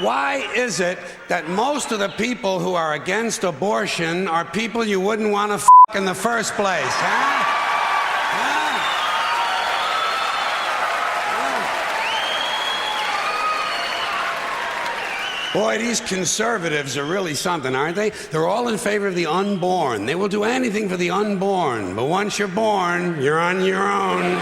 Why is it that most of the people who are against abortion are people you wouldn't want to f*** in the first place, huh? Boy, these conservatives are really something, aren't they? They're all in favor of the unborn. They will do anything for the unborn. But once you're born, you're on your own.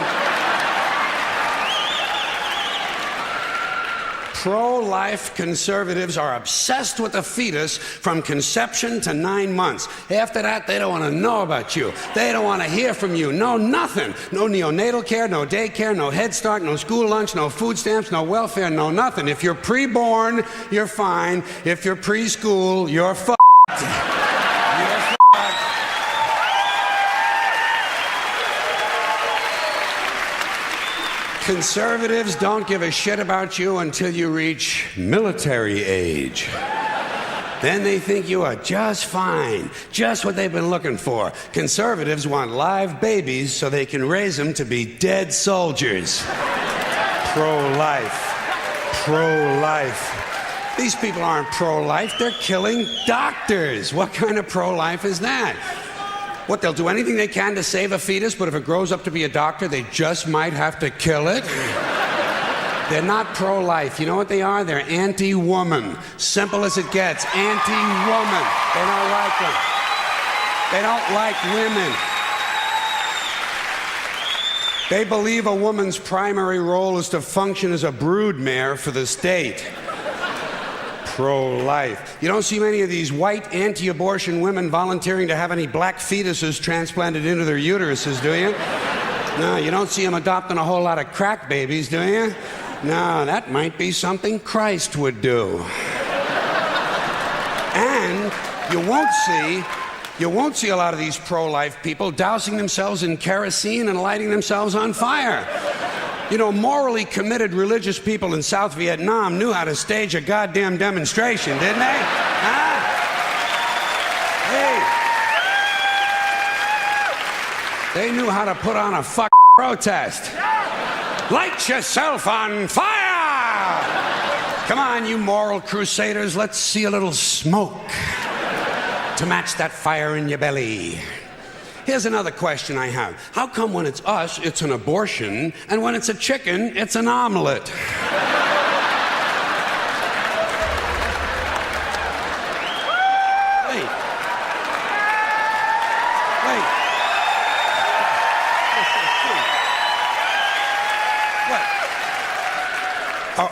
Pro-life conservatives are obsessed with the fetus from conception to 9 months. After that, they don't want to know about you. They don't want to hear from you. No, nothing. No neonatal care, no daycare, no Head Start, no school lunch, no food stamps, no welfare, no nothing. If you're pre-born, you're fine. If you're preschool, you're f***ed. You're f***ed. Conservatives don't give a shit about you until you reach military age. Then they think you are just fine, just what they've been looking for. Conservatives want live babies so they can raise them to be dead soldiers. Pro-life. Pro-life. These people aren't pro-life, they're killing doctors. What kind of pro-life is that? What, they'll do anything they can to save a fetus, but if it grows up to be a doctor, they just might have to kill it? They're not pro-life. You know what they are? They're anti-woman. Simple as it gets. Anti-woman. They don't like them. They don't like women. They believe a woman's primary role is to function as a broodmare for the state. Pro-life. You don't see many of these white anti-abortion women volunteering to have any black fetuses transplanted into their uteruses, do you? No, you don't see them adopting a whole lot of crack babies, do you? No, that might be something Christ would do. And you won't see a lot of these pro-life people dousing themselves in kerosene and lighting themselves on fire. You know, morally committed religious people in South Vietnam knew how to stage a goddamn demonstration, didn't they? Huh? Hey. They knew how to put on a fucking protest. Light yourself on fire! Come on, you moral crusaders, let's see a little smoke to match that fire in your belly. Here's another question I have. How come when it's us, it's an abortion, and when it's a chicken, it's an omelet? Wait. What?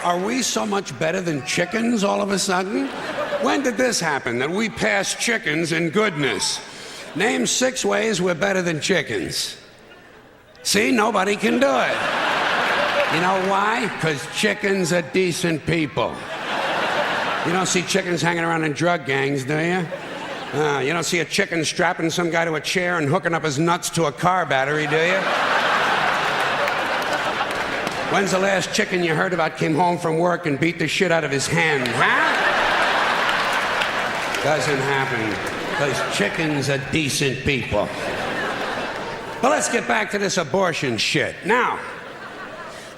Are we so much better than chickens all of a sudden? When did this happen, that we passed chickens in goodness? Name 6 ways we're better than chickens. See, nobody can do it. You know why? Because chickens are decent people. You don't see chickens hanging around in drug gangs, do you? You don't see a chicken strapping some guy to a chair and hooking up his nuts to a car battery, do you? When's the last chicken you heard about came home from work and beat the shit out of his hen, huh? Doesn't happen. Because chickens are decent people. But let's get back to this abortion shit. Now,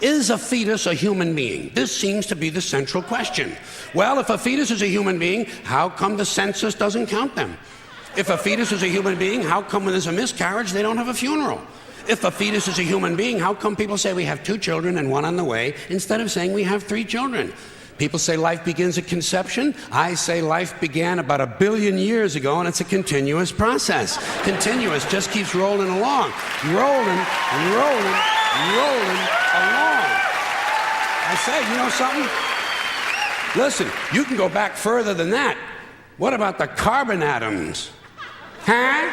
is a fetus a human being? This seems to be the central question. Well, if a fetus is a human being, how come the census doesn't count them? If a fetus is a human being, how come when there's a miscarriage, they don't have a funeral? If a fetus is a human being, how come people say we have 2 children and 1 on the way, instead of saying we have 3 children? People say life begins at conception. I say life began about 1 billion years ago, and it's a continuous process. Continuous, just keeps rolling along. Rolling along. I say, you know something? Listen, you can go back further than that. What about the carbon atoms? Huh?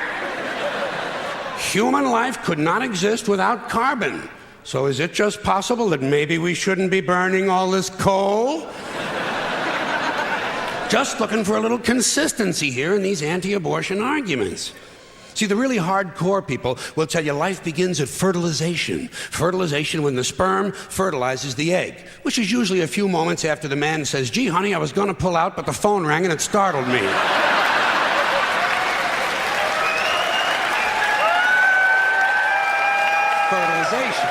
Human life could not exist without carbon. So is it just possible that maybe we shouldn't be burning all this coal? Just looking for a little consistency here in these anti-abortion arguments. See, the really hardcore people will tell you life begins at fertilization. Fertilization when the sperm fertilizes the egg, which is usually a few moments after the man says, gee, honey, I was going to pull out, but the phone rang and it startled me. Fertilization.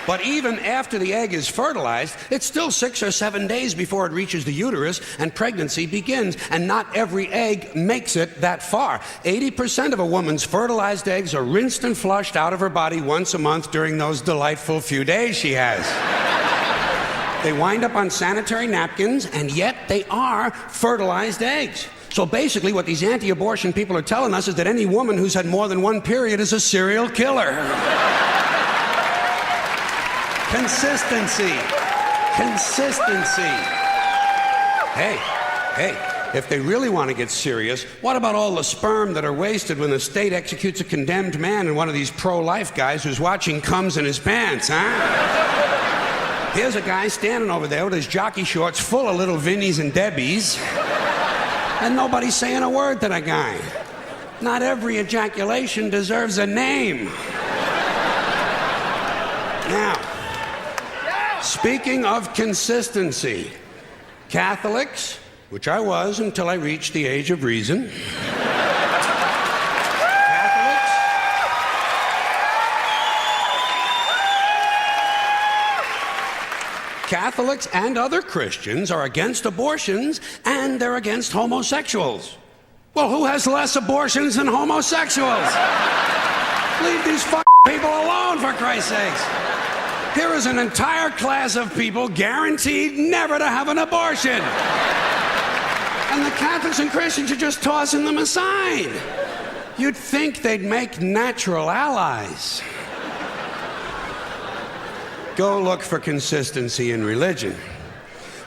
But even after the egg is fertilized, it's still 6 or 7 days before it reaches the uterus and pregnancy begins. And not every egg makes it that far. 80% of a woman's fertilized eggs are rinsed and flushed out of her body once a month during those delightful few days she has. They wind up on sanitary napkins, and yet they are fertilized eggs. So basically what these anti-abortion people are telling us is that any woman who's had more than one period is a serial killer. Consistency. Consistency. Hey, if they really want to get serious, what about all the sperm that are wasted when the state executes a condemned man and one of these pro-life guys who's watching comes in his pants, huh? Here's a guy standing over there with his jockey shorts full of little Vinnies and Debbies, and nobody's saying a word to the guy. Not every ejaculation deserves a name. Now, speaking of consistency, Catholics, which I was until I reached the age of reason, Catholics and other Christians are against abortions, and they're against homosexuals. Well, who has less abortions than homosexuals? Leave these people alone, for Christ's sakes. Here is an entire class of people guaranteed never to have an abortion. And the Catholics and Christians are just tossing them aside. You'd think they'd make natural allies. Go look for consistency in religion.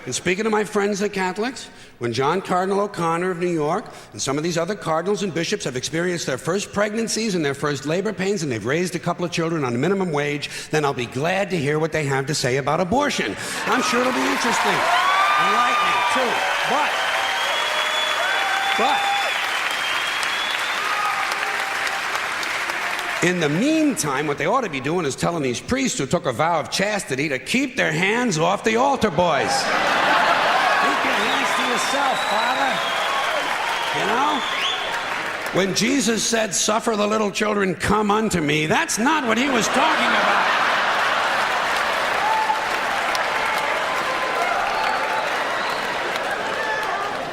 And speaking to my friends, the Catholics, when John Cardinal O'Connor of New York and some of these other cardinals and bishops have experienced their first pregnancies and their first labor pains and they've raised a couple of children on minimum wage, then I'll be glad to hear what they have to say about abortion. I'm sure it'll be interesting. Enlightening, too. But in the meantime, what they ought to be doing is telling these priests who took a vow of chastity to keep their hands off the altar boys. Keep your hands to yourself, Father. You know? When Jesus said, "Suffer the little children come unto me," that's not what he was talking about.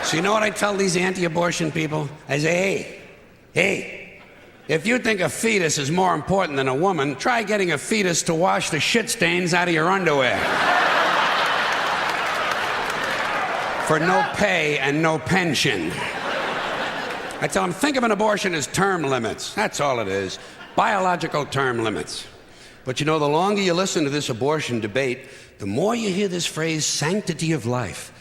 So you know what I tell these anti-abortion people? I say, hey, if you think a fetus is more important than a woman, try getting a fetus to wash the shit stains out of your underwear. For no pay and no pension. I tell them, think of an abortion as term limits. That's all it is. Biological term limits. But you know, the longer you listen to this abortion debate, the more you hear this phrase, sanctity of life.